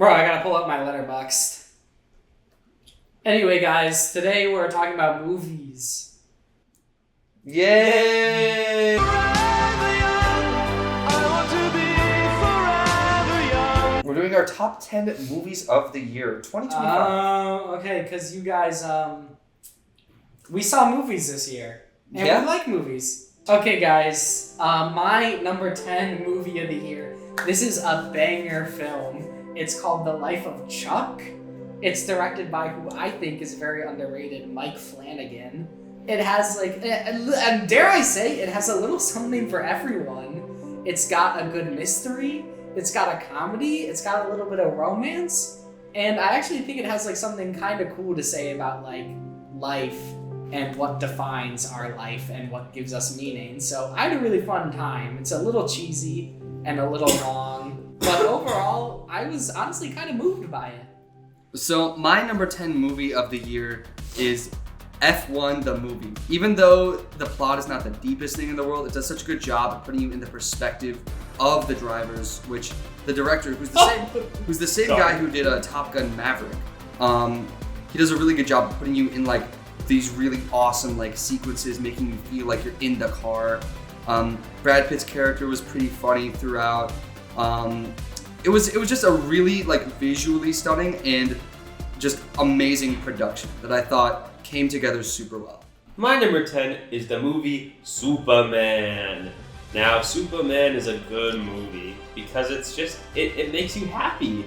Bro, I gotta pull up my Letterboxd. Anyway, guys, today we're talking about movies. Yay! We're doing our top 10 movies of the year, 2025. Okay, because you guys, we saw movies this year. And we like movies. Okay, guys, my number 10 movie of the year. This is a banger film. It's called The Life of Chuck. It's directed by who I think is very underrated, Mike Flanagan. It has, and dare I say, it has a little something for everyone. It's got a good mystery. It's got a comedy. It's got a little bit of romance. And I actually think it has, something kind of cool to say about, life and what defines our life and what gives us meaning. So I had a really fun time. It's a little cheesy and a little long. But overall, I was honestly kind of moved by it. So my number 10 movie of the year is F1 the movie. Even though the plot is not the deepest thing in the world, it does such a good job at putting you in the perspective of the drivers, which the director, who's the same guy who did Top Gun Maverick, he does a really good job of putting you in these really awesome sequences, making you feel like you're in the car. Brad Pitt's character was pretty funny throughout. It was just a really visually stunning and just amazing production that I thought came together super well. My number 10 is the movie Superman. Now, Superman is a good movie because it makes you happy.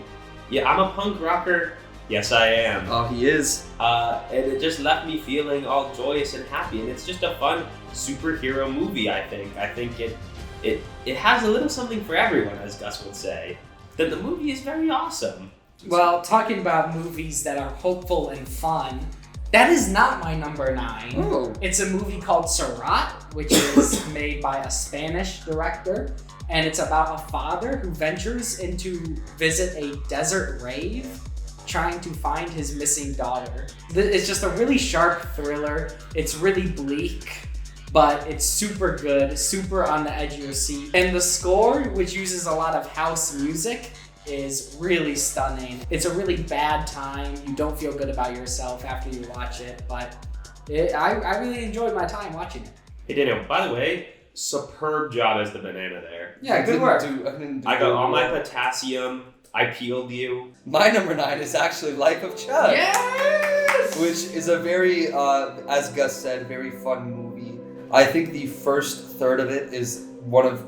Yeah, I'm a punk rocker. Yes, I am. Oh, he is. And it just left me feeling all joyous and happy. And it's just a fun superhero movie, I think. I think it has a little something for everyone, as Gus would say. Then the movie is very awesome. Well, talking about movies that are hopeful and fun, that is not my number 9. Oh. It's a movie called Surat, which is made by a Spanish director, and it's about a father who ventures into visit a desert rave, trying to find his missing daughter. It's just a really sharp thriller. It's really bleak, but it's super good, super on the edge of your seat. And the score, which uses a lot of house music, is really stunning. It's a really bad time. You don't feel good about yourself after you watch it, but I really enjoyed my time watching it. Hey Daniel, by the way, superb job as the banana there. Yeah, good work. I got all my potassium. I peeled you. My number 9 is actually Life of Chuck. Yes! Which is a very, as Gus said, very fun movie. I think the first third of it is one of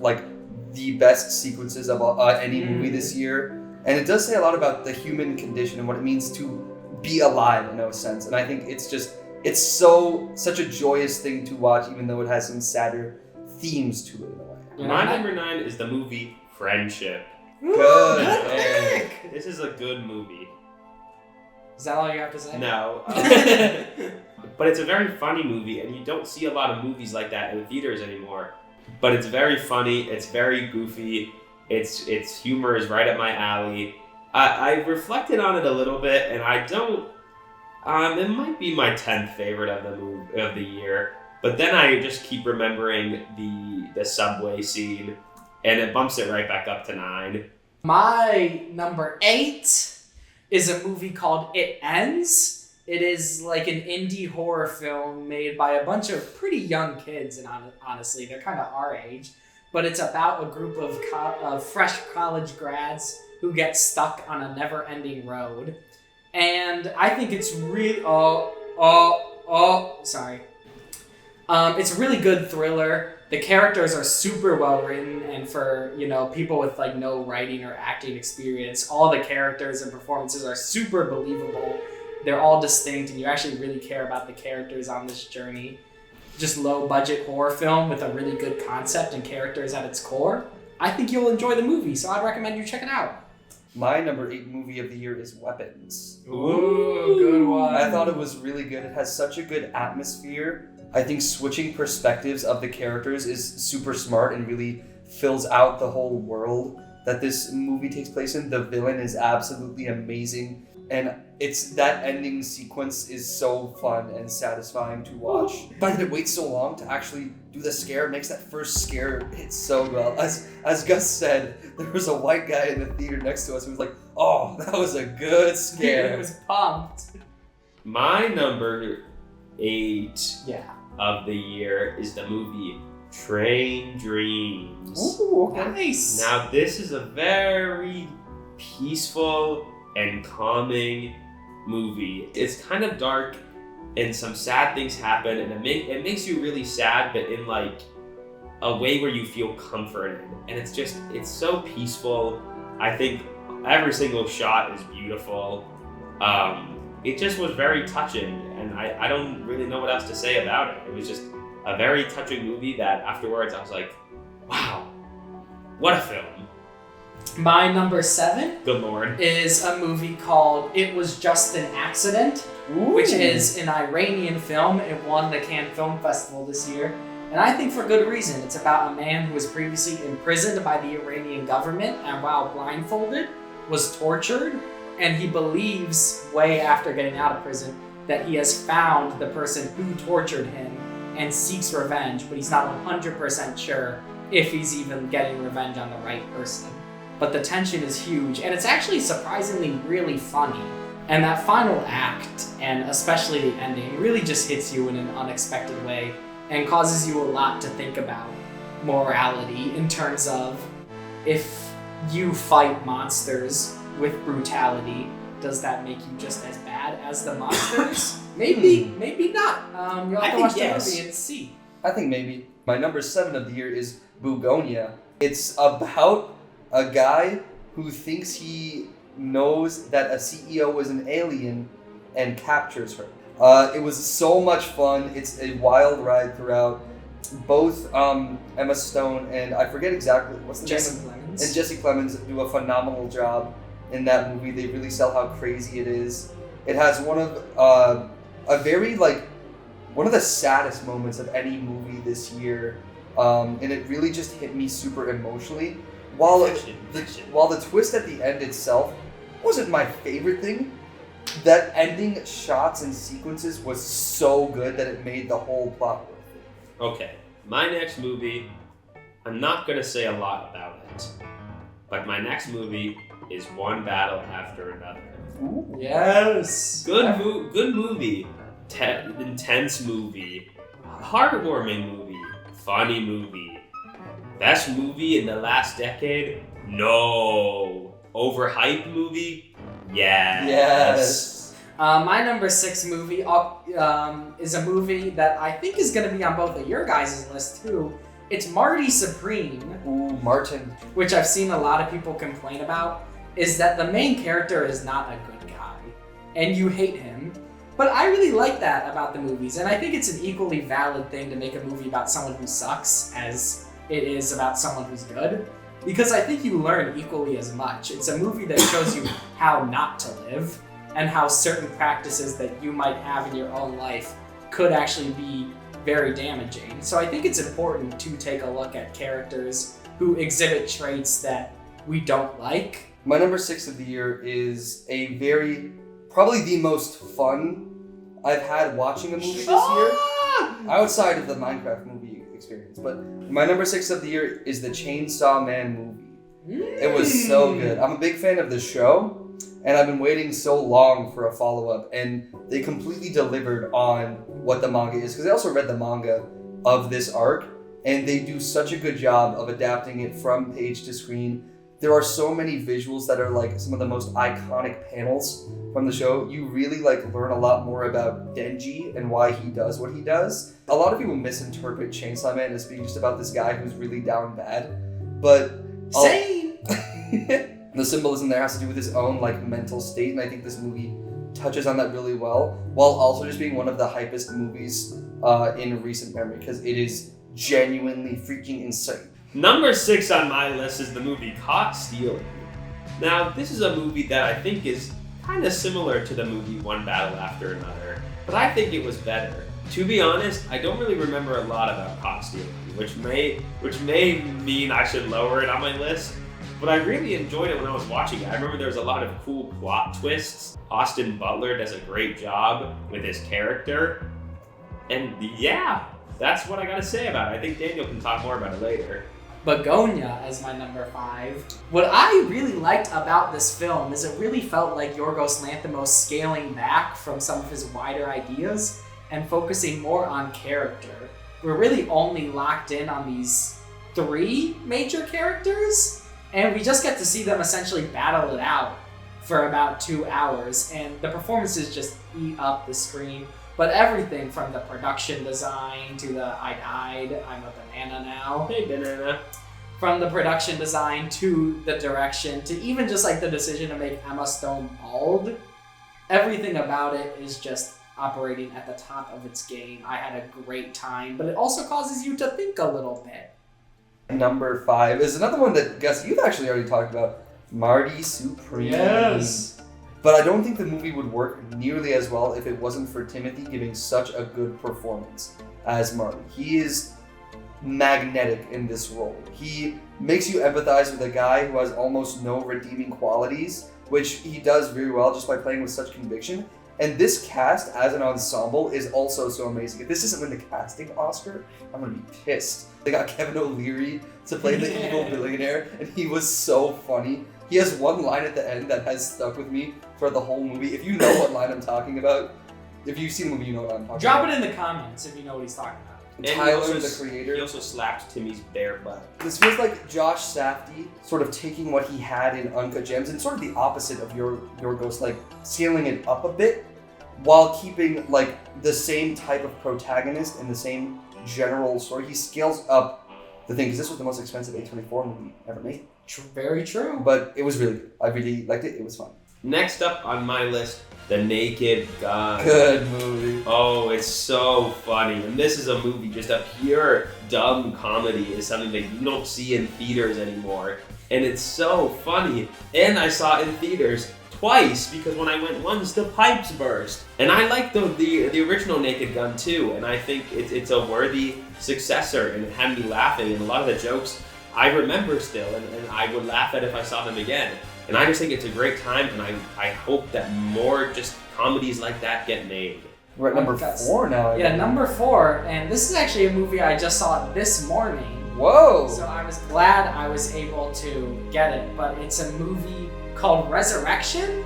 the best sequences of any movie this year. And it does say a lot about the human condition and what it means to be alive in a sense. And I think it's such a joyous thing to watch, even though it has some sadder themes to it in a way. My number 9 is the movie Friendship. Good pick! This is a good movie. Is that all you have to say? No. But it's a very funny movie, and you don't see a lot of movies like that in the theaters anymore. But it's very funny, it's very goofy, its humor is right up my alley. I reflected on it a little bit, and I don't... it might be my 10th favorite of the year, but then I just keep remembering the subway scene, and it bumps it right back up to 9. My number 8 is a movie called It Ends. It is an indie horror film made by a bunch of pretty young kids, and honestly, they're kind of our age. But it's about a group of fresh college grads who get stuck on a never-ending road. And I think it's really... sorry. It's a really good thriller. The characters are super well written, and for, people with no writing or acting experience, all the characters and performances are super believable. They're all distinct, and you actually really care about the characters on this journey. Just low-budget horror film with a really good concept and characters at its core. I think you'll enjoy the movie, so I'd recommend you check it out. My number 8 movie of the year is Weapons. Ooh, good one. I thought it was really good. It has such a good atmosphere. I think switching perspectives of the characters is super smart and really fills out the whole world that this movie takes place in. The villain is absolutely amazing. And that ending sequence is so fun and satisfying to watch. But it waits so long to actually do the scare. It makes that first scare hit so well. As Gus said, there was a white guy in the theater next to us who was like, Oh, that was a good It scare. was pumped. My number 8 Yeah. of the year is the movie Train Dreams. Ooh, okay. Nice. Now, this is a very peaceful and calming movie. It's kind of dark and some sad things happen, and it makes you really sad, but in like a way where you feel comforted. And it's so peaceful. I think every single shot is beautiful. It just was very touching, and I don't really know what else to say about it. It was just a very touching movie that afterwards I was like, wow, what a film. My number 7 Good Lord. is a movie called It Was Just an Accident, which is an Iranian film. It won the Cannes Film Festival this year. And I think for good reason. It's about a man who was previously imprisoned by the Iranian government and while blindfolded was tortured. And he believes, way after getting out of prison, that he has found the person who tortured him and seeks revenge, but he's not 100% sure if he's even getting revenge on the right person. But the tension is huge, and it's actually surprisingly really funny. And that final act, and especially the ending, really just hits you in an unexpected way and causes you a lot to think about morality in terms of if you fight monsters with brutality, does that make you just as bad as the monsters? Maybe not. You'll have to watch the movie and see. I think maybe. My number 7 of the year is Bugonia. It's about a guy who thinks he knows that a CEO is an alien and captures her. It was so much fun. It's a wild ride throughout. Both Emma Stone and I forget exactly what's the Jesse name. Plemons. And Jesse Plemons do a phenomenal job in that movie. They really sell how crazy it is. It has one of one of the saddest moments of any movie this year, and it really just hit me super emotionally. While the twist at the end itself wasn't my favorite thing, that ending shots and sequences was so good that it made the whole plot worth it. Okay, my next movie, I'm not going to say a lot about it, but my next movie is One Battle After Another. Ooh. Yes. Good movie, intense movie, heartwarming movie, funny movie. Best movie in the last decade? No. Overhyped movie? Yes. My number 6 movie is a movie that I think is going to be on both of your guys' list too. It's Marty Supreme. Ooh, Martin. Which I've seen a lot of people complain about, is that the main character is not a good guy, and you hate him. But I really like that about the movies, and I think it's an equally valid thing to make a movie about someone who sucks as it is about someone who's good, because I think you learn equally as much. It's a movie that shows you how not to live, and how certain practices that you might have in your own life could actually be very damaging. So I think it's important to take a look at characters who exhibit traits that we don't like. My number 6 of the year is probably the most fun I've had watching a movie this year, outside of the Minecraft movie experience. But my number 6 of the year is the Chainsaw Man movie. It was so good. I'm a big fan of the show, and I've been waiting so long for a follow-up, and they completely delivered on what the manga is, because I also read the manga of this arc, and they do such a good job of adapting it from page to screen. There are so many visuals that are like some of the most iconic panels from the show. You really learn a lot more about Denji and why he does what he does. A lot of people misinterpret Chainsaw Man as being just about this guy who's really down bad, but Same. the symbolism there has to do with his own mental state, and I think this movie touches on that really well, while also just being one of the hypest movies in recent memory, because it is genuinely freaking insane. Number 6 on my list is the movie Caught Stealing. Now, this is a movie that I think is kind of similar to the movie One Battle After Another, but I think it was better. To be honest, I don't really remember a lot about Caught Stealing, which may mean I should lower it on my list, but I really enjoyed it when I was watching it. I remember there was a lot of cool plot twists. Austin Butler does a great job with his character, and yeah, that's what I gotta say about it. I think Daniel can talk more about it later. Begonia as my number 5. What I really liked about this film is it really felt like Yorgos Lanthimos scaling back from some of his wider ideas and focusing more on character. We're really only locked in on these 3 major characters, and we just get to see them essentially battle it out for about 2 hours, and the performances just eat up the screen. But everything from the production design to the I died, I'm a banana now. Hey, banana. From the production design to the direction to even just like the decision to make Emma Stone bald, everything about it is just operating at the top of its game. I had a great time, but it also causes you to think a little bit. Number 5 is another one that, Gus, you've actually already talked about. Marty Supreme. Yes. But I don't think the movie would work nearly as well if it wasn't for Timothy giving such a good performance as Marty. He is magnetic in this role. He makes you empathize with a guy who has almost no redeeming qualities, which he does very well just by playing with such conviction. And this cast as an ensemble is also so amazing. If this doesn't win the casting Oscar, I'm gonna be pissed. They got Kevin O'Leary to play the evil billionaire, and he was so funny. He has one line at the end that has stuck with me for the whole movie. If you know what line I'm talking about, if you've seen the movie, you know what I'm talking Drop about. it in the comments if you know what he's talking about. And Tyler, the creator. He also slapped Timmy's bare butt. This feels like Josh Safdie sort of taking what he had in Uncut Gems and sort of the opposite of Yorgos, like scaling it up a bit while keeping like the same type of protagonist and the same general story. He scales up the thing because this was the most expensive A24 movie ever made. Very true. But it was really good. I really liked it. It was fun. Next up on my list, The Naked Gun. Good movie. Oh, it's so funny. And this is a movie, just a pure dumb comedy is something that you don't see in theaters anymore. And it's so funny. And I saw it in theaters twice because when I went once, the pipes burst. And I like the original Naked Gun too. And I think it's a worthy successor, and it had me laughing. And a lot of the jokes I remember still, and I would laugh at if I saw them again. And I just think it's a great time, and I hope that more just comedies like that get made. We're at number 4 now. Yeah, number 4, and this is actually a movie I just saw this morning. Whoa! So I was glad I was able to get it, but it's a movie called Resurrection.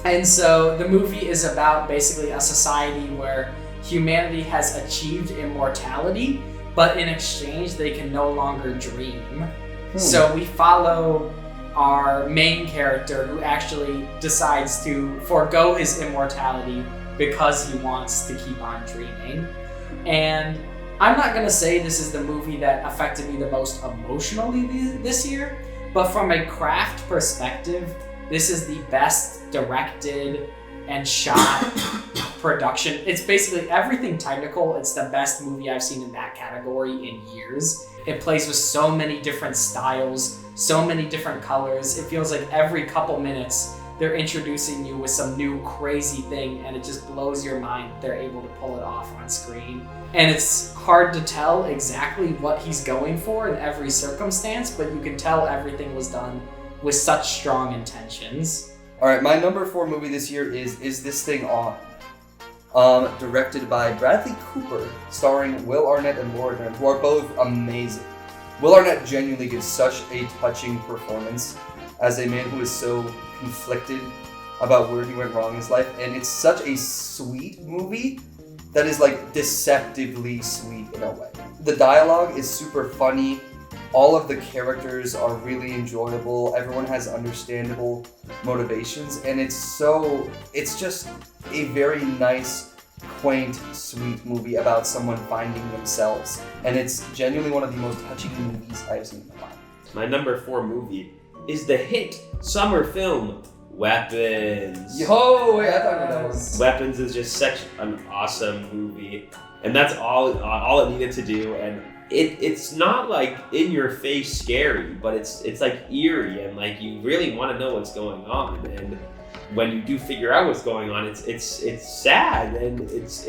And so the movie is about basically a society where humanity has achieved immortality, but in exchange they can no longer dream. So we follow our main character who actually decides to forego his immortality because he wants to keep on dreaming. And I'm not gonna say this is the movie that affected me the most emotionally this year, but from a craft perspective, this is the best directed and shot production. It's basically everything technical. It's the best movie I've seen in that category in years. It plays with so many different styles, so many different colors. It feels like every couple minutes they're introducing you with some new crazy thing, and it just blows your mind that they're able to pull it off on screen. And it's hard to tell exactly what he's going for in every circumstance, but you can tell everything was done with such strong intentions. All right, my number 4 movie this year is This Thing On? Directed by Bradley Cooper, starring Will Arnett and Laura Dern, who are both amazing. Will Arnett genuinely gives such a touching performance as a man who is so conflicted about where he went wrong in his life, and it's such a sweet movie that is like deceptively sweet in a way. The dialogue is super funny. All of the characters are really enjoyable. Everyone has understandable motivations, and it's just a very nice, quaint, sweet movie about someone finding themselves. And it's genuinely one of the most touching movies I've seen in my life. My number 4 movie is the hit summer film Weapons. Yo, wait, I thought about that one. Weapons is just such an awesome movie, and that's all it needed to do. And it's not like in your face scary, but it's like eerie, and like you really want to know what's going on. And when you do figure out what's going on, it's sad, and it's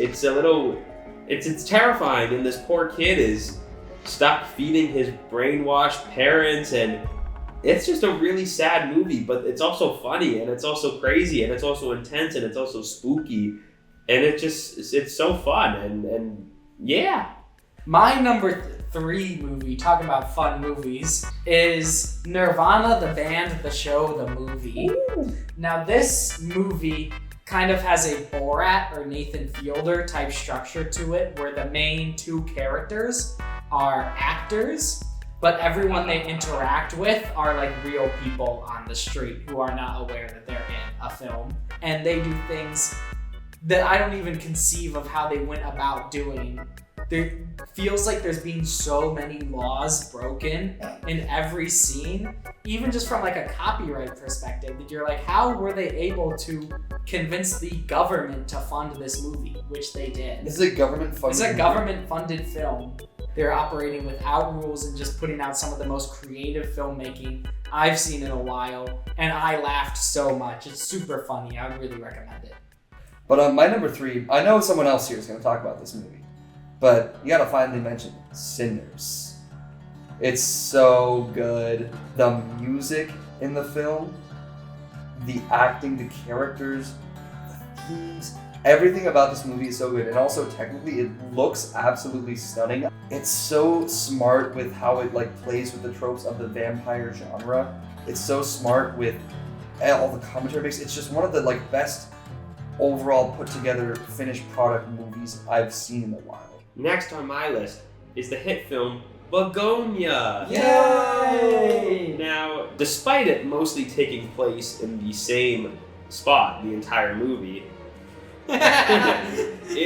terrifying. And this poor kid is stuck feeding his brainwashed parents, and it's just a really sad movie. But it's also funny, and it's also crazy, and it's also intense, and it's also spooky, and it's so fun, and yeah. My number 3 movie, talking about fun movies, is Nirvana, the band, the show, the movie. Ooh. Now this movie kind of has a Borat or Nathan Fielder type structure to it, where the main 2 characters are actors, but everyone they interact with are like real people on the street who are not aware that they're in a film. And they do things that I don't even conceive of how they went about doing. There feels like there's been so many laws broken in every scene, even just from like a copyright perspective, that you're like, how were they able to convince the government to fund this movie, which they did. This is a government-funded It's a government-funded film. They're operating without rules and just putting out some of the most creative filmmaking I've seen in a while, and I laughed so much. It's super funny. I would really recommend it. But my number 3, I know someone else here is going to talk about this movie, but you got to finally mention Sinners. It's so good. The music in the film, the acting, the characters, the themes, everything about this movie is so good. And also technically it looks absolutely stunning. It's so smart with how it like plays with the tropes of the vampire genre. It's so smart with all the commentary mix. It's just one of the like best overall put together finished product movies I've seen in a while. Next on my list is the hit film Begonia. Yay! Now, despite it mostly taking place in the same spot the entire movie, you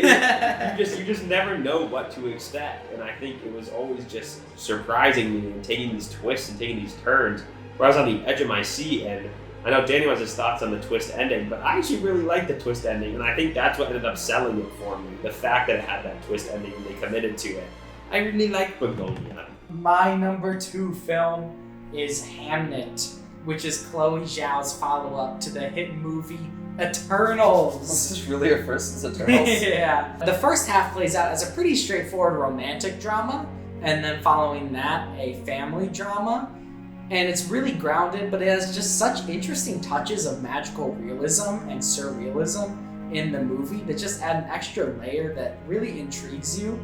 just never know what to expect, and I think it was always just surprising me and taking these twists and taking these turns where I was on the edge of my seat. And I know Daniel has his thoughts on the twist ending, but I actually really liked the twist ending, and I think that's what ended up selling it for me. The fact that it had that twist ending and they committed to it. I really like Begonia. My number 2 film is Hamnet, which is Chloe Zhao's follow-up to the hit movie Eternals. This is really her first since Eternals. Yeah. The first half plays out as a pretty straightforward romantic drama, and then following that, a family drama. And it's really grounded, but it has just such interesting touches of magical realism and surrealism in the movie that just add an extra layer that really intrigues you.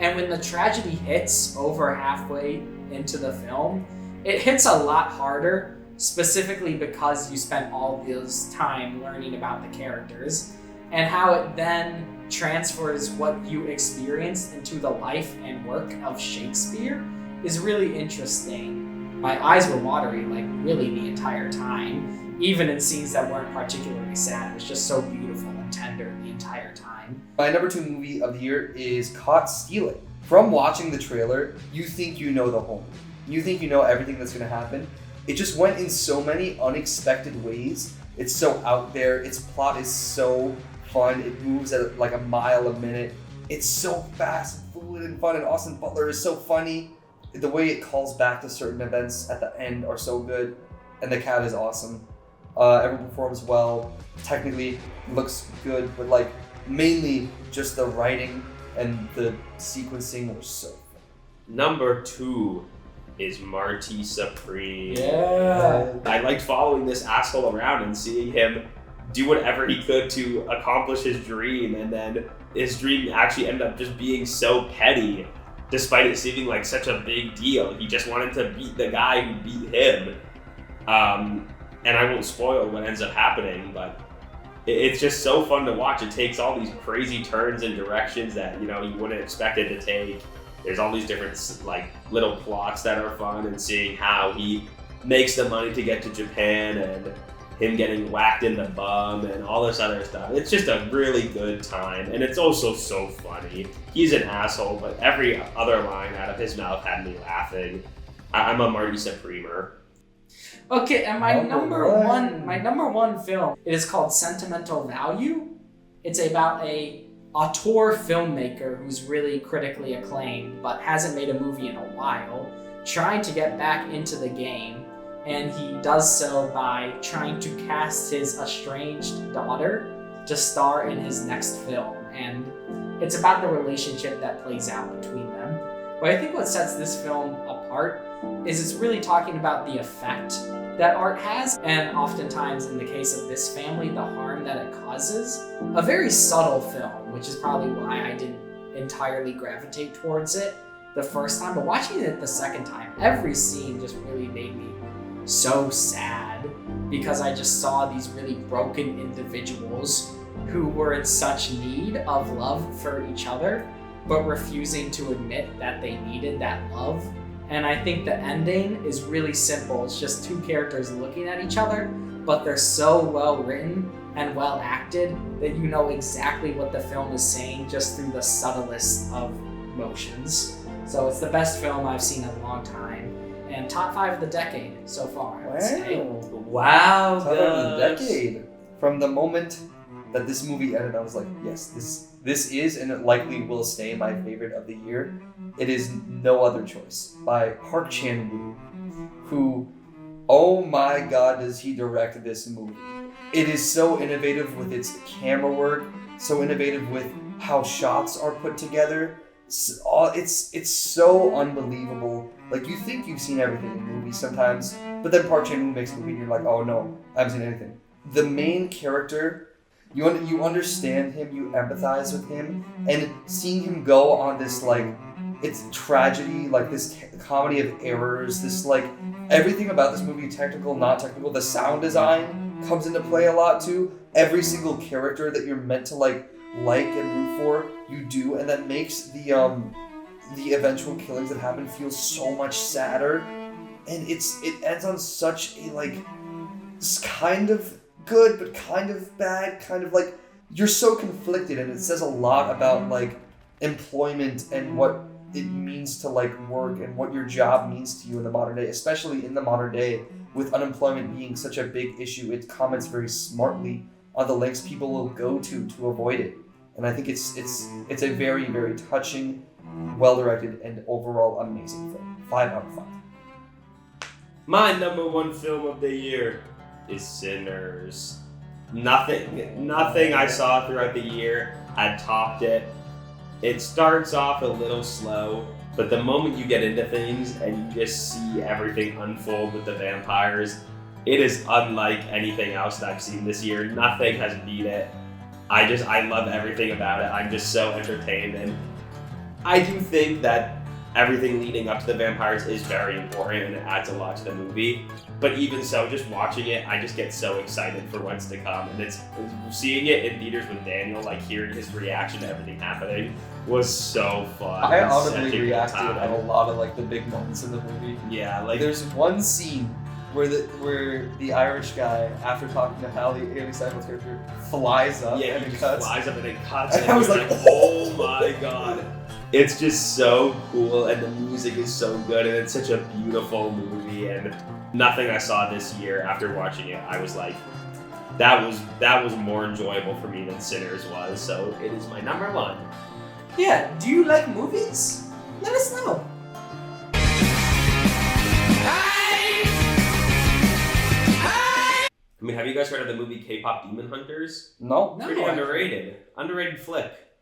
And when the tragedy hits over halfway into the film, it hits a lot harder, specifically because you spent all this time learning about the characters, and how it then transfers what you experienced into the life and work of Shakespeare is really interesting. My eyes were watery like really the entire time, even in scenes that weren't particularly sad. It was just so beautiful and tender the entire time. My number 2 movie of the year is Caught Stealing. From watching the trailer, you think you know the whole movie. You think you know everything that's going to happen. It just went in so many unexpected ways. It's so out there. Its plot is so fun. It moves at like a mile a minute. It's so fast and fluid and fun, and Austin Butler is so funny. The way it calls back to certain events at the end are so good, and the cat is awesome. Everyone performs well. Technically, looks good, but like mainly just the writing and the sequencing were so fun. Number 2 is Marty Supreme. Yeah. I liked following this asshole around and seeing him do whatever he could to accomplish his dream, and then his dream actually ended up just being so petty, despite it seeming like such a big deal. He just wanted to beat the guy who beat him. And I won't spoil what ends up happening, but it's just so fun to watch. It takes all these crazy turns and directions that, you know, you wouldn't expect it to take. There's all these different like little plots that are fun, and seeing how he makes the money to get to Japan, and him getting whacked in the bum and all this other stuff. It's just a really good time, and it's also so funny. He's an asshole, but every other line out of his mouth had me laughing. I'm a Marty Supremer. Okay, and my number one film, it is called Sentimental Value. It's about a auteur filmmaker who's really critically acclaimed but hasn't made a movie in a while, trying to get back into the game, and he does so by trying to cast his estranged daughter to star in his next film, and it's about the relationship that plays out between them. But I think what sets this film apart is it's really talking about the effect that art has, and oftentimes in the case of this family, the harm that it causes. A very subtle film, which is probably why I didn't entirely gravitate towards it. the first time, but watching it the second time, every scene just really made me so sad because I just saw these really broken individuals who were in such need of love for each other, but refusing to admit that they needed that love. And I think the ending is really simple. It's just two characters looking at each other, but they're so well written and well acted that you know exactly what the film is saying just through the subtlest of motions. So it's the best film I've seen in a long time, and top 5 of the decade so far, I would say. Wow, Top of the decade. From the moment that this movie ended, I was like, yes, this is and it likely will stay my favorite of the year. It is No Other Choice by Park Chan-wook, who, oh my god, does he direct this movie. It is so innovative with its camera work, so innovative with how shots are put together. It's so unbelievable. Like, you think you've seen everything in movies sometimes, but then Park Chan-wook makes a movie and you're like, oh no, I haven't seen anything. The main character, you understand him, you empathize with him, and seeing him go on this, like, it's tragedy, like this comedy of errors, this, like, everything about this movie, technical, not technical, the sound design comes into play a lot too. Every single character that you're meant to like and root for, you do, and that makes the eventual killings that happen feel so much sadder. And it ends on such a, like, kind of good but kind of bad, kind of like, you're so conflicted, and it says a lot about, like, employment and what it means to, like, work and what your job means to you in the modern day, especially in the modern day with unemployment being such a big issue. It comments very smartly on the lengths people will go to avoid it, and I think it's a very, very touching, well-directed, and overall amazing film. 5 out of 5. My number 1 film of the year is Sinners. Nothing I saw throughout the year had topped it. It starts off a little slow, but the moment you get into things and you just see everything unfold with the vampires, it is unlike anything else that I've seen this year. Nothing has beat it. I love everything about it. I'm just so entertained, and I do think that everything leading up to the vampires is very important and it adds a lot to the movie. But even so, just watching it, I just get so excited for what's to come. And it's seeing it in theaters with Daniel, like hearing his reaction to everything happening, was so fun. I audibly reacted at a lot of, like, the big moments in the movie. Yeah, like there's one scene where the Irish guy, after talking to Haley Steinfeld's character, flies up yeah, and he it just cuts. flies up and it cuts. And I was like, oh my god. It's just so cool, and the music is so good, and it's such a beautiful movie, and nothing I saw this year after watching it, I was like, that was more enjoyable for me than Sinners was, so it is my number 1. Yeah, do you like movies? Let us know. I mean, have you guys heard of the movie K-pop Demon Hunters? No. No. Pretty underrated. Underrated flick.